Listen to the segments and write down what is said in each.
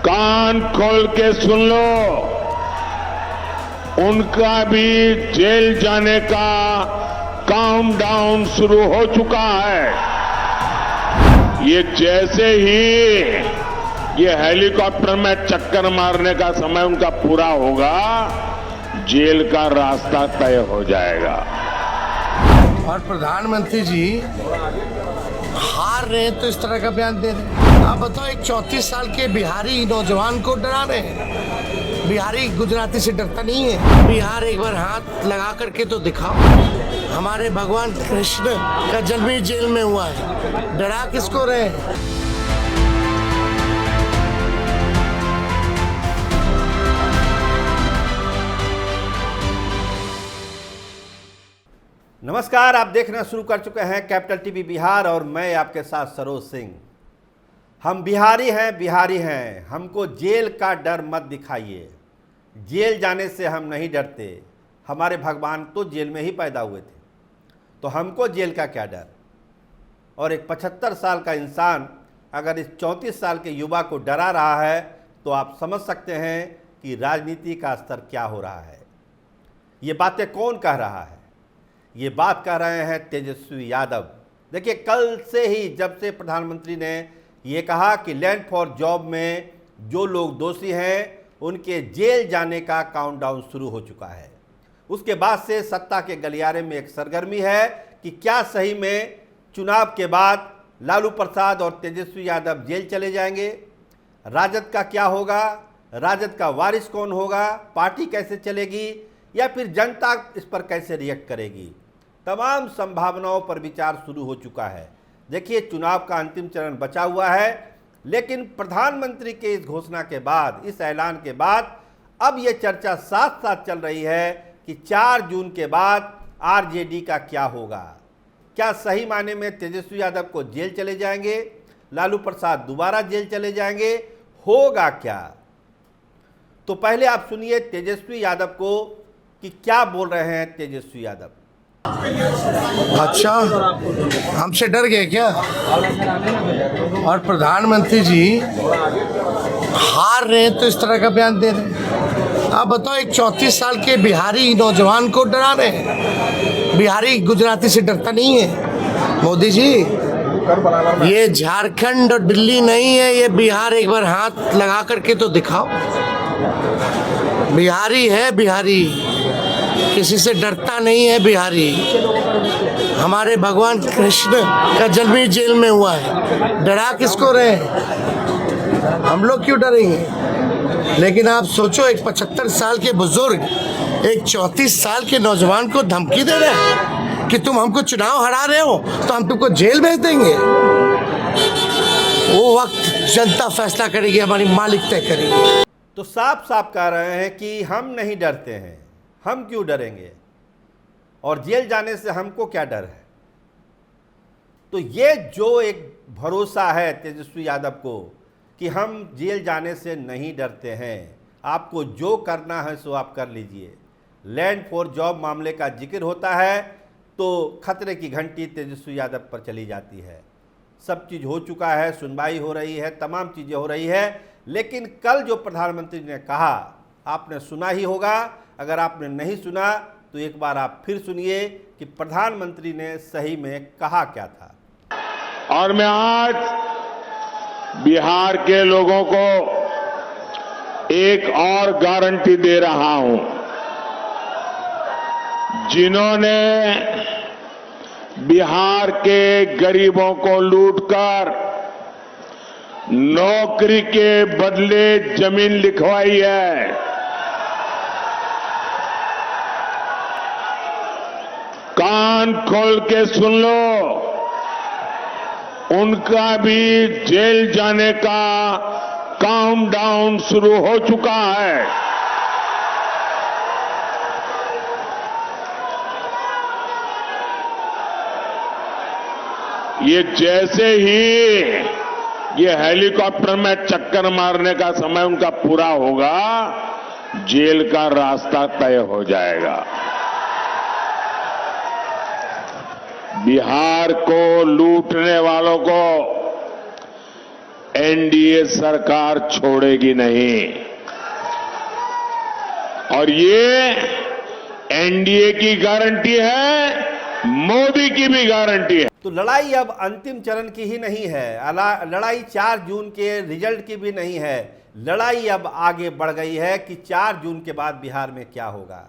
कान खोल के सुन लो, उनका भी जेल जाने का काउंटडाउन शुरू हो चुका है। ये जैसे ही ये हेलीकॉप्टर में चक्कर मारने का समय उनका पूरा होगा, जेल का रास्ता तय हो जाएगा। और प्रधानमंत्री जी हार रहे हैं तो इस तरह का बयान दे रहे हैं। आप बताओ, एक 34 साल के बिहारी नौजवान को डरा रहे हैं। बिहारी गुजराती से डरता नहीं है। बिहार एक बार हाथ लगा करके तो दिखाओ। हमारे भगवान कृष्ण का जन्म ही जेल में हुआ है, डरा किसको रहे हैं? नमस्कार, आप देखना शुरू कर चुके हैं कैपिटल टीवी बिहार और मैं आपके साथ सरोज सिंह। हम बिहारी हैं, हमको जेल का डर मत दिखाइए। जेल जाने से हम नहीं डरते, हमारे भगवान तो जेल में ही पैदा हुए थे, तो हमको जेल का क्या डर। और एक 75 साल का इंसान अगर इस 34 साल के युवा को डरा रहा है तो आप समझ सकते हैं कि राजनीति का स्तर क्या हो रहा है। ये बातें कौन कह रहा है? ये बात कह रहे हैं तेजस्वी यादव। देखिए, कल से ही जब से प्रधानमंत्री ने ये कहा कि लैंड फॉर जॉब में जो लोग दोषी हैं उनके जेल जाने का काउंटडाउन शुरू हो चुका है, उसके बाद से सत्ता के गलियारे में एक सरगर्मी है कि क्या सही में चुनाव के बाद लालू प्रसाद और तेजस्वी यादव जेल चले जाएंगे? राजद का क्या होगा? राजद का वारिस कौन होगा? पार्टी कैसे चलेगी? या फिर जनता इस पर कैसे रिएक्ट करेगी? तमाम संभावनाओं पर विचार शुरू हो चुका है। देखिए, चुनाव का अंतिम चरण बचा हुआ है, लेकिन प्रधानमंत्री के इस घोषणा के बाद, इस ऐलान के बाद अब ये चर्चा साथ साथ चल रही है कि 4 जून के बाद आरजेडी का क्या होगा। क्या सही मायने में तेजस्वी यादव को जेल चले जाएंगे? लालू प्रसाद दोबारा जेल चले जाएंगे? होगा क्या? तो पहले आप सुनिए तेजस्वी यादव को कि क्या बोल रहे हैं तेजस्वी यादव। अच्छा, हमसे डर गए क्या? और प्रधानमंत्री जी हार रहे हैं तो इस तरह का बयान दे रहे हैं। आप बताओ, एक 34 साल के बिहारी नौजवान को डरा रहे हैं। बिहारी गुजराती से डरता नहीं है। मोदी जी, ये झारखंड और दिल्ली नहीं है, ये बिहार। एक बार हाथ लगा करके तो दिखाओ। बिहारी है, बिहारी किसी से डरता नहीं है। बिहारी, हमारे भगवान कृष्ण का जन्म ही जेल में हुआ है, डरा किसको रहे हैं? हम लोग क्यों डरेंगे? लेकिन आप सोचो, एक 75 साल के बुजुर्ग एक 34 साल के नौजवान को धमकी दे रहे हैं कि तुम हमको चुनाव हरा रहे हो तो हम तुमको जेल भेज देंगे। वो वक्त जनता फैसला करेगी, हमारी मालिक तय करेगी। तो साफ साफ कह रहे हैं कि हम नहीं डरते हैं, हम क्यों डरेंगे, और जेल जाने से हमको क्या डर है। तो ये जो एक भरोसा है तेजस्वी यादव को कि हम जेल जाने से नहीं डरते हैं, आपको जो करना है सो आप कर लीजिए। लैंड फॉर जॉब मामले का जिक्र होता है तो खतरे की घंटी तेजस्वी यादव पर चली जाती है। सब चीज़ हो चुका है, सुनवाई हो रही है, तमाम चीज़ें हो रही है, लेकिन कल जो प्रधानमंत्री ने कहा आपने सुना ही होगा। अगर आपने नहीं सुना तो एक बार आप फिर सुनिए कि प्रधानमंत्री ने सही में कहा क्या था। और मैं आज बिहार के लोगों को एक और गारंटी दे रहा हूं। जिन्होंने बिहार के गरीबों को लूटकर नौकरी के बदले जमीन लिखवाई है, कान खोल के सुन लो, उनका भी जेल जाने का काउंटडाउन शुरू हो चुका है। ये जैसे ही ये हेलीकॉप्टर में चक्कर मारने का समय उनका पूरा होगा, जेल का रास्ता तय हो जाएगा। बिहार को लूटने वालों को एनडीए सरकार छोड़ेगी नहीं। और ये एनडीए की गारंटी है, मोदी की भी गारंटी है। तो लड़ाई अब अंतिम चरण की ही नहीं है, लड़ाई 4 जून के रिजल्ट की भी नहीं है। लड़ाई अब आगे बढ़ गई है कि 4 जून के बाद बिहार में क्या होगा।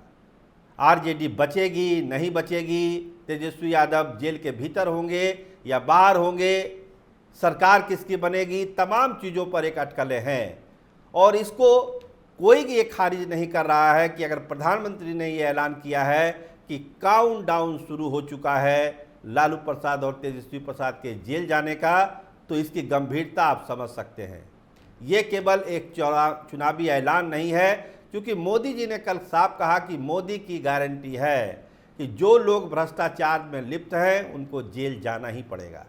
आरजेडी बचेगी नहीं बचेगी, तेजस्वी यादव जेल के भीतर होंगे या बाहर होंगे, सरकार किसकी बनेगी, तमाम चीज़ों पर एक अटकलें हैं। और इसको कोई ये खारिज नहीं कर रहा है कि अगर प्रधानमंत्री ने ये ऐलान किया है कि काउंटडाउन शुरू हो चुका है लालू प्रसाद और तेजस्वी प्रसाद के जेल जाने का, तो इसकी गंभीरता आप समझ सकते हैं। ये केवल एक चुनावी ऐलान नहीं है, क्योंकि मोदी जी ने कल साफ कहा कि मोदी की गारंटी है कि जो लोग भ्रष्टाचार में लिप्त हैं उनको जेल जाना ही पड़ेगा।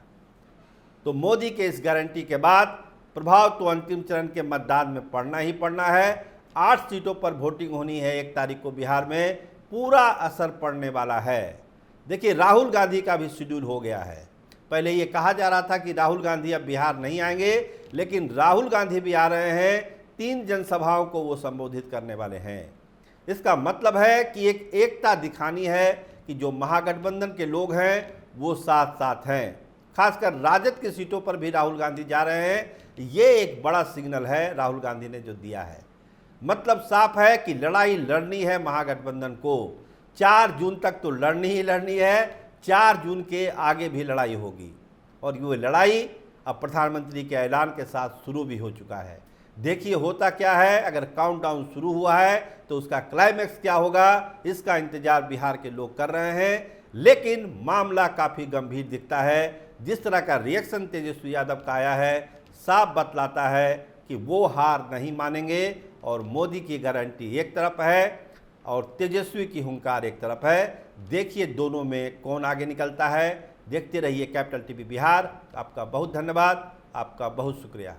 तो मोदी के इस गारंटी के बाद प्रभाव तो अंतिम चरण के मतदान में पड़ना ही पड़ना है। 8 सीटों पर वोटिंग होनी है 1 तारीख को बिहार में, पूरा असर पड़ने वाला है। देखिए, राहुल गांधी का भी शेड्यूल हो गया है। पहले ये कहा जा रहा था कि राहुल गांधी अब बिहार नहीं आएंगे, लेकिन राहुल गांधी भी आ रहे हैं। 3 जनसभाओं को वो संबोधित करने वाले हैं। इसका मतलब है कि एक एकता दिखानी है कि जो महागठबंधन के लोग हैं वो साथ साथ हैं। खासकर राजद की सीटों पर भी राहुल गांधी जा रहे हैं। ये एक बड़ा सिग्नल है राहुल गांधी ने जो दिया है। मतलब साफ है कि लड़ाई लड़नी है महागठबंधन को। 4 जून तक तो लड़नी ही लड़नी है, 4 जून के आगे भी लड़ाई होगी। और ये लड़ाई अब प्रधानमंत्री के ऐलान के साथ शुरू भी हो चुका है। देखिए होता क्या है, अगर काउंटडाउन शुरू हुआ है तो उसका क्लाइमैक्स क्या होगा, इसका इंतजार बिहार के लोग कर रहे हैं। लेकिन मामला काफ़ी गंभीर दिखता है। जिस तरह का रिएक्शन तेजस्वी यादव का आया है, साफ बतलाता है कि वो हार नहीं मानेंगे। और मोदी की गारंटी एक तरफ है और तेजस्वी की हुंकार एक तरफ है। देखिए दोनों में कौन आगे निकलता है। देखते रहिए कैपिटल टीवी बिहार। आपका बहुत धन्यवाद, आपका बहुत शुक्रिया।